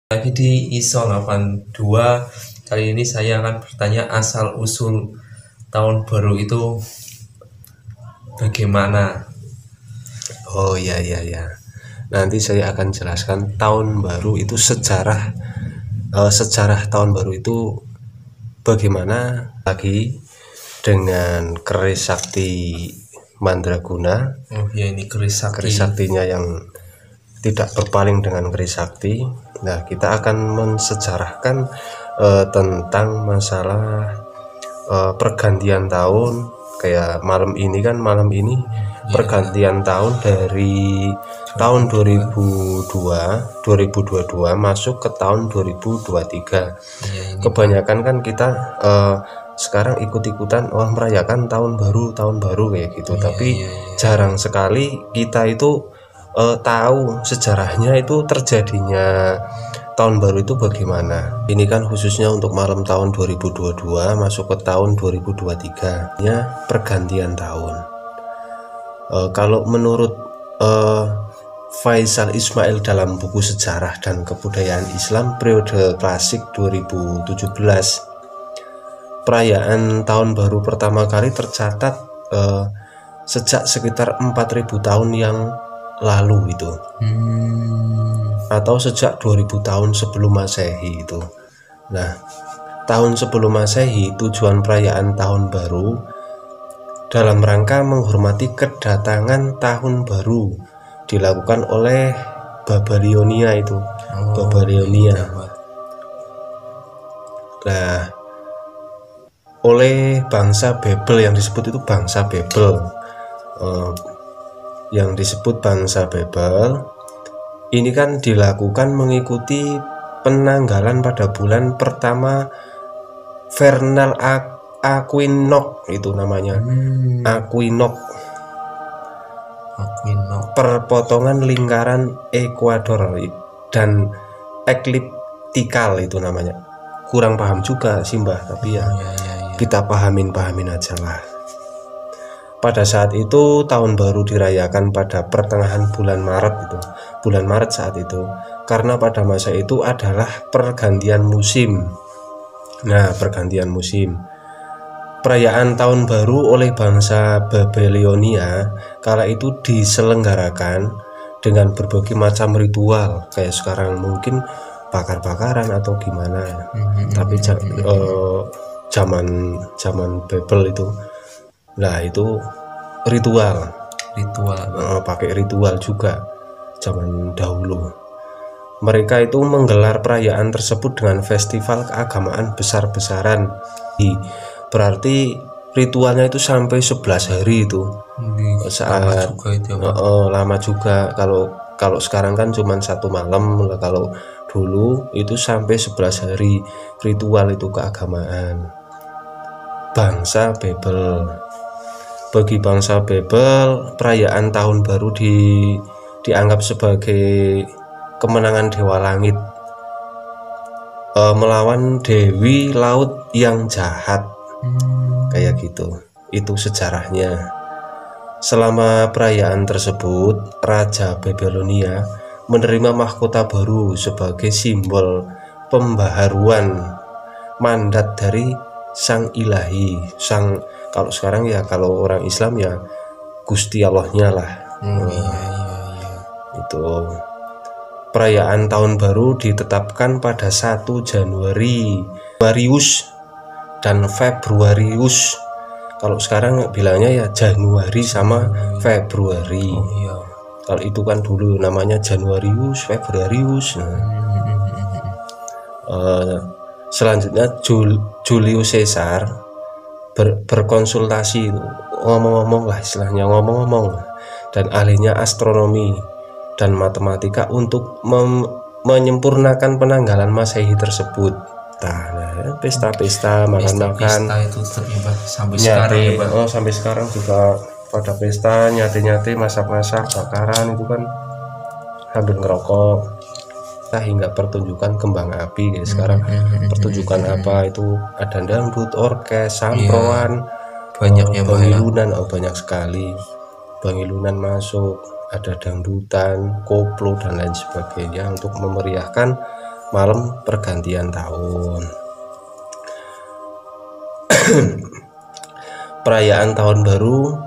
Lagi di ISO 82. Kali ini saya akan bertanya asal usul tahun baru itu bagaimana. Oh ya. Nanti saya akan jelaskan tahun baru itu sejarah tahun baru itu bagaimana lagi dengan keris sakti Mandraguna. Oh ya, ini keris saktinya yang tidak berpaling dengan keris sakti. Nah, kita akan mensejarahkan tentang masalah pergantian tahun. Kayak malam ini pergantian tahun dari tahun 2022 masuk ke tahun 2023. Kebanyakan kan kita sekarang ikut-ikutan merayakan tahun baru kayak gitu. Tapi jarang sekali kita itu tahu sejarahnya itu terjadinya tahun baru itu bagaimana. Ini kan khususnya untuk malam tahun 2022 masuk ke tahun 2023 ya, pergantian tahun. Kalau menurut Faisal Ismail dalam buku Sejarah dan Kebudayaan Islam periode klasik 2017, perayaan tahun baru pertama kali tercatat sejak sekitar 4000 tahun yang lalu itu, atau sejak 2000 tahun sebelum Masehi itu. Nah, tahun sebelum Masehi tujuan perayaan tahun baru dalam rangka menghormati kedatangan tahun baru dilakukan oleh Babylonia itu. Babylonia. Nah, oleh bangsa Babel yang disebut itu bangsa Babel. Yang disebut bangsa Babel ini kan dilakukan mengikuti penanggalan pada bulan pertama vernal Aquinox itu namanya. Aquinox, perpotongan lingkaran ekuador dan ekliptikal itu namanya. Kurang paham juga sih Mbah, tapi ya kita pahamin aja lah. Pada saat itu tahun baru dirayakan pada pertengahan bulan Maret saat itu, karena pada masa itu adalah pergantian musim. Nah, pergantian musim. Perayaan tahun baru oleh bangsa Babylonia kala itu diselenggarakan dengan berbagai macam ritual. Kayak sekarang mungkin bakar-bakaran atau gimana. Tapi zaman Babel itu, nah itu ritual pakai ritual juga zaman dahulu. Mereka itu menggelar perayaan tersebut dengan festival keagamaan besar-besaran. Berarti ritualnya itu sampai 11 hari itu. Lama juga. Kalau sekarang kan cuma 1 malam. Kalau dulu itu sampai 11 hari ritual itu keagamaan. Bangsa Babel. Bagi bangsa Babel, perayaan tahun baru dianggap sebagai kemenangan dewa langit melawan dewi laut yang jahat. Kayak gitu. Itu sejarahnya. Selama perayaan tersebut, Raja Babylonia menerima mahkota baru sebagai simbol pembaharuan mandat dari sang ilahi, kalau sekarang ya, kalau orang Islam ya Gusti Allahnya lah. Itu perayaan tahun baru ditetapkan pada 1 Januari dan Februarius. Kalau sekarang bilangnya ya Januari sama Februari. Kalau itu kan dulu namanya Januarius, Februarius. Selanjutnya Julius Caesar berkonsultasi, ngomong-ngomong dan ahlinya astronomi dan matematika untuk menyempurnakan penanggalan Masehi tersebut. Nah, pesta-pesta, makan-makan itu terlibat sampai sekarang ya, Pak. Sampai sekarang juga pada pesta, nyate-nyate, masak-masak, bakaran itu kan sambil ngerokok. Hingga pertunjukan kembang api ya sekarang. Pertunjukan apa itu, ada dangdut, orkes, samproan, banyak ya, bangilunan. Banyak sekali. Bangilunan masuk, ada dangdutan, koplo dan lain sebagainya untuk memeriahkan malam pergantian tahun. Perayaan tahun baru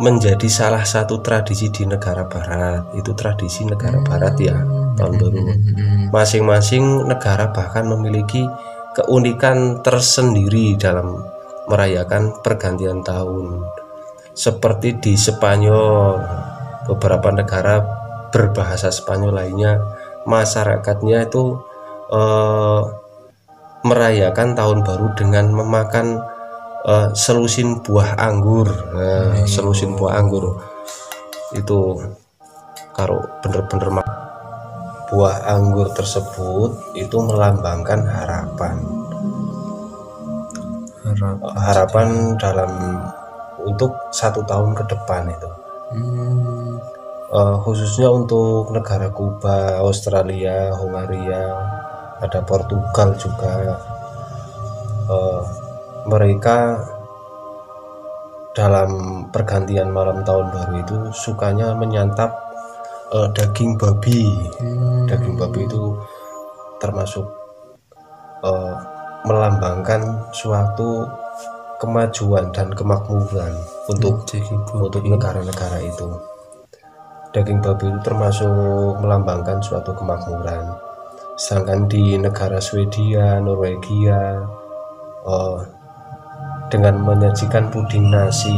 menjadi salah satu tradisi di negara barat. Itu tradisi negara barat ya, tahun baru. Masing-masing negara bahkan memiliki keunikan tersendiri dalam merayakan pergantian tahun. Seperti di Spanyol, beberapa negara berbahasa Spanyol lainnya, masyarakatnya itu merayakan tahun baru dengan memakan selusin buah anggur. Selusin buah anggur itu kalau bener-bener buah anggur tersebut itu melambangkan harapan dalam untuk 1 tahun ke depan itu. Khususnya untuk negara Kuba, Australia, Hungaria, ada Portugal juga. Mereka dalam pergantian malam tahun baru itu sukanya menyantap daging babi. Daging babi itu termasuk melambangkan suatu kemajuan dan kemakmuran untuk negara-negara itu. Daging babi itu termasuk melambangkan suatu kemakmuran. Sedangkan di negara Swedia, Norwegia, dengan menyajikan puding nasi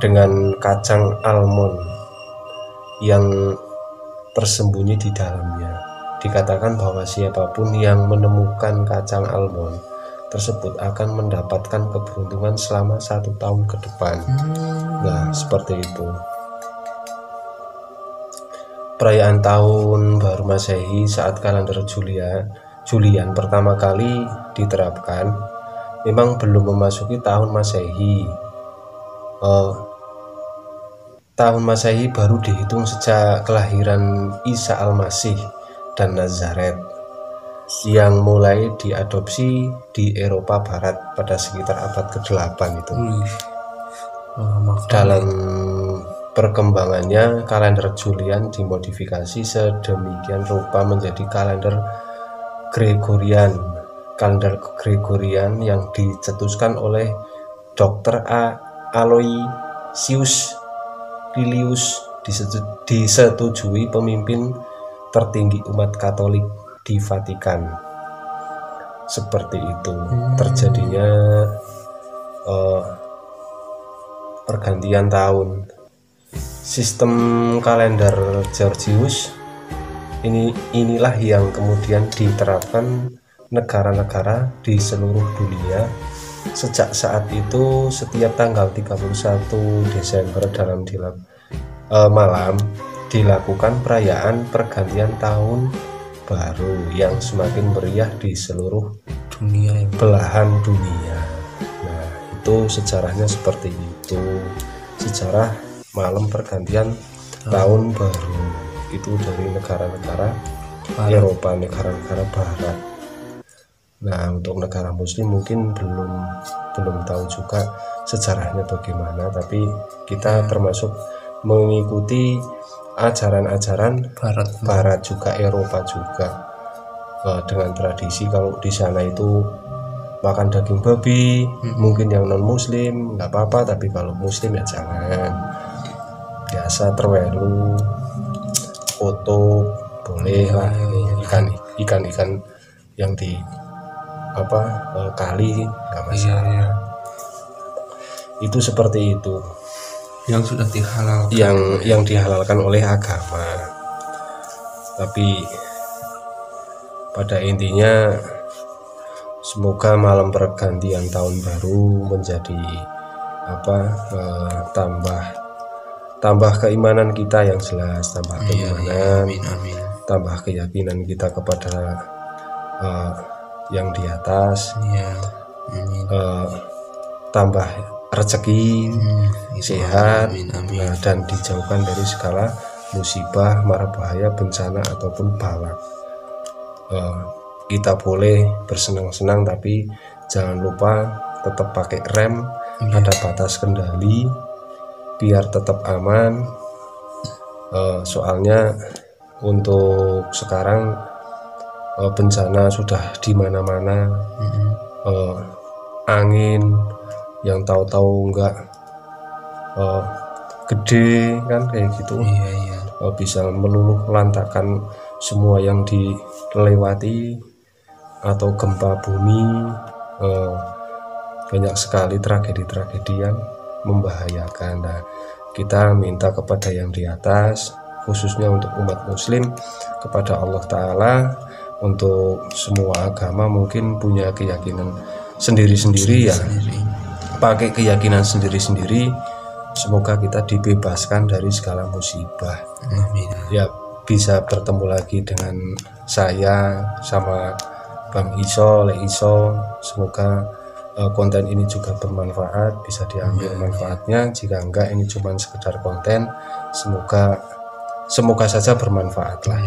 dengan kacang almond yang tersembunyi di dalamnya. Dikatakan bahwa siapapun yang menemukan kacang almond tersebut akan mendapatkan keberuntungan selama 1 tahun ke depan. Nah, seperti itu. Perayaan tahun baru Masehi saat kalender Julian pertama kali diterapkan memang belum memasuki tahun Masehi. Tahun Masehi baru dihitung sejak kelahiran Isa Al-Masih dan Nazaret yang mulai diadopsi di Eropa Barat pada sekitar abad ke-8 itu. Dalam perkembangannya, kalender Julian dimodifikasi sedemikian rupa menjadi kalender Gregorian. Kalender Gregorian yang dicetuskan oleh Dr. Aloysius Lilius disetujui pemimpin tertinggi umat Katolik di Vatikan. Seperti itu terjadinya pergantian tahun. Sistem kalender Georgius inilah yang kemudian diterapkan negara-negara di seluruh dunia. Sejak saat itu, setiap tanggal 31 Desember dalam malam dilakukan perayaan pergantian tahun baru yang semakin meriah di seluruh belahan dunia. Nah, itu sejarahnya seperti itu. Sejarah malam pergantian tahun baru itu dari negara-negara Eropa, negara-negara Barat. Nah, untuk negara Muslim mungkin belum tahu juga sejarahnya bagaimana, tapi kita termasuk mengikuti ajaran-ajaran Barat juga, Eropa juga, dengan tradisi kalau di sana itu makan daging babi. Mungkin yang non Muslim nggak apa-apa, tapi kalau Muslim ya jangan. Biasa terwelu, foto boleh lah, ikan yang di kali nggak masalah. Itu seperti itu yang sudah dihalalkan, yang dihalalkan oleh agama. Tapi pada intinya semoga malam pergantian tahun baru menjadi tambah keimanan kita yang jelas, tambah keimanan, tambah keyakinan kita kepada yang di atas, tambah rezeki, sehat, dan dijauhkan dari segala musibah, mara bahaya, bencana ataupun balak. Kita boleh bersenang-senang, tapi jangan lupa tetap pakai rem, ada batas kendali biar tetap aman. Soalnya untuk sekarang bencana sudah di mana-mana, angin yang tahu-tahu enggak gede kan kayak gitu, bisa meluluh lantakkan semua yang dilewati, atau gempa bumi, banyak sekali tragedi-tragedi yang membahayakan. Nah, kita minta kepada yang di atas, khususnya untuk umat muslim, kepada Allah Ta'ala. Untuk semua agama mungkin punya keyakinan sendiri-sendiri ya, pakai keyakinan sendiri-sendiri. Semoga kita dibebaskan dari segala musibah. Ya, bisa bertemu lagi dengan saya sama Bang Iso, Le Iso. Semoga konten ini juga bermanfaat, bisa diambil manfaatnya. Jika enggak, ini cuma sekedar konten. Semoga saja bermanfaat lah.